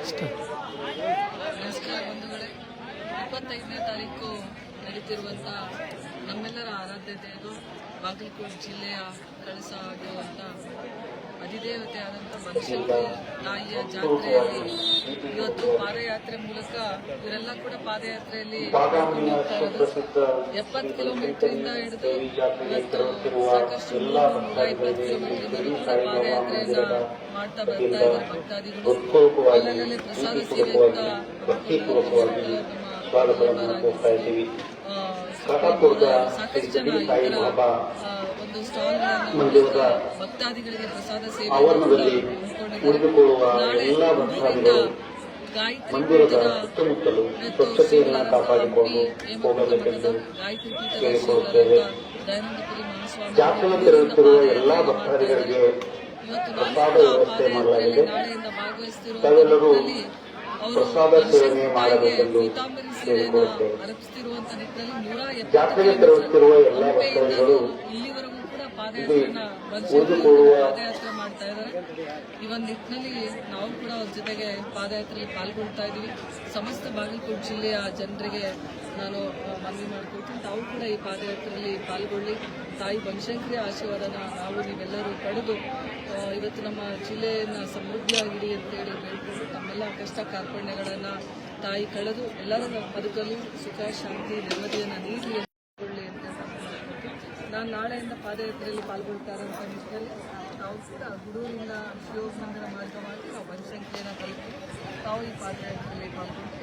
ನಮಸ್ಕಾರ ಬಂಧುಗಳೇ, 25ನೇ ತಾರೀಕು ನಡೀತಿರುವಂಥ ನಮ್ಮೆಲ್ಲರ ಆರಾಧ್ಯ ದೇವರು ಬಾಗಲಕೋಟೆ ಜಿಲ್ಲೆಯ ಕಳಸ ಆಗಿರುವಂಥ ಅಧಿದೇವತೆ ಆದಂಥ ಬನಶಂಕರಿ ತಾಯಿಯ ಜಾತ್ರೆಯಲ್ಲಿ ಇವತ್ತು ಪಾದಯಾತ್ರೆ ಮೂಲಕ ಇವರೆಲ್ಲ ಕೂಡ ಪಾದಯಾತ್ರೆಯಲ್ಲಿ 70 ಕಿಲೋಮೀಟರಿಂದ ಹಿಡಿದು ಇವತ್ತು ಸಾಕಷ್ಟು 120 ಕಿಲೋಮೀಟರ್ ಕೂಡ ಪಾದಯಾತ್ರೆಯನ್ನ ಮಾಡ್ತಾ ಬರ್ತಾ ಇದ್ದಾರೆ ಭಕ್ತಾದಿಗಳು. ಅಲ್ಲಲ್ಲಿ ಪ್ರಸಾದ ಸೇವೆ ಕೂಡ ಸಾಕಷ್ಟು ಜನ ಒಂದು ಸ್ಟಾಲ್ ಭಕ್ತಾದಿಗಳಿಗೆ ಪ್ರಸಾದ ಸೇವೆ ನಾಳೆ ಗಾಯತ್ರಿ ದಯಾನಂದಪುರಿ ಮಹಾಸ್ವಾಮಿ ಇವತ್ತು ನಾಳೆಯಿಂದ ಭಾಗವಹಿಸುತ್ತಿರುವಂತಹ ಪೀತಾಂಬರಿ ಸೀರೆಯನ್ನು ಅರ್ಪಿಸುತ್ತಿರುವಂತ ನಿಟ್ಟಿನಲ್ಲಿ 170 ಇಲ್ಲಿವರೆಗೂ ಕೂಡ ಪಾದಯಾತ್ರೆಯನ್ನ ಪಾದಯಾತ್ರೆ ಮಾಡ್ತಾ ಇದ್ದಾರೆ. ಈ ಒಂದು ನಿಟ್ಟಿನಲ್ಲಿ ನಾವು ಕೂಡ ಅವ್ರ ಜೊತೆಗೆ ಪಾದಯಾತ್ರೆಯಲ್ಲಿ ಪಾಲ್ಗೊಳ್ತಾ ಇದ್ದೀವಿ. ಸಮಸ್ತ ಬಾಗಲಕೋಟೆ ಜಿಲ್ಲೆಯ ಜನರಿಗೆ ನಾನು ಮನವಿ ಮಾಡಿಕೊಡ್ತೀನಿ, ತಾವು ಕೂಡ ಈ ಪಾದಯಾತ್ರೆಯಲ್ಲಿ ಪಾಲ್ಗೊಳ್ಳಿ. ತಾಯಿ ಬನಶಂಕರಿ ಆಶೀರ್ವಾದನ ನಾವು ನೀವೆಲ್ಲರೂ ಪಡೆದು ಇವತ್ತು ನಮ್ಮ ಜಿಲ್ಲೆಯನ್ನು ಸಮೃದ್ಧಿಯಾಗಿಡಿ ಅಂತೇಳಿ ಬೇಡ್ಕೊಂಡು ತಮ್ಮೆಲ್ಲ ಕಷ್ಟ ಕಾರ್ಪಣ್ಯಗಳನ್ನು ತಾಯಿ ಕಳೆದು ಎಲ್ಲರ ಬದುಕಲ್ಲಿ ಸುಖ ಶಾಂತಿ ನೆಮ್ಮದಿಯನ್ನು ನೀಡಲಿ ಕೊಳ್ಳಿ ಅಂತ ನಾನು ನಾಳೆಯಿಂದ ಪಾದಯಾತ್ರೆಯಲ್ಲಿ ಪಾಲ್ಗೊಳ್ತಾ ಇರೋಂಥ ನಿಟ್ಟಿನಲ್ಲಿ ನಾವು ಕೂಡ ಗುಡೂರಿನ ಶಿವಮಂದಿರ ಮಾರ್ಗ ಮಾಡಿ ನಾವು ಬನಶಂಕರಿಯನ್ನು ತಲುಪಿ ತಾವು ಈ ಪಾದಯಾತ್ರೆಯಲ್ಲಿ ಪಾಲ್ಗೊಂಡು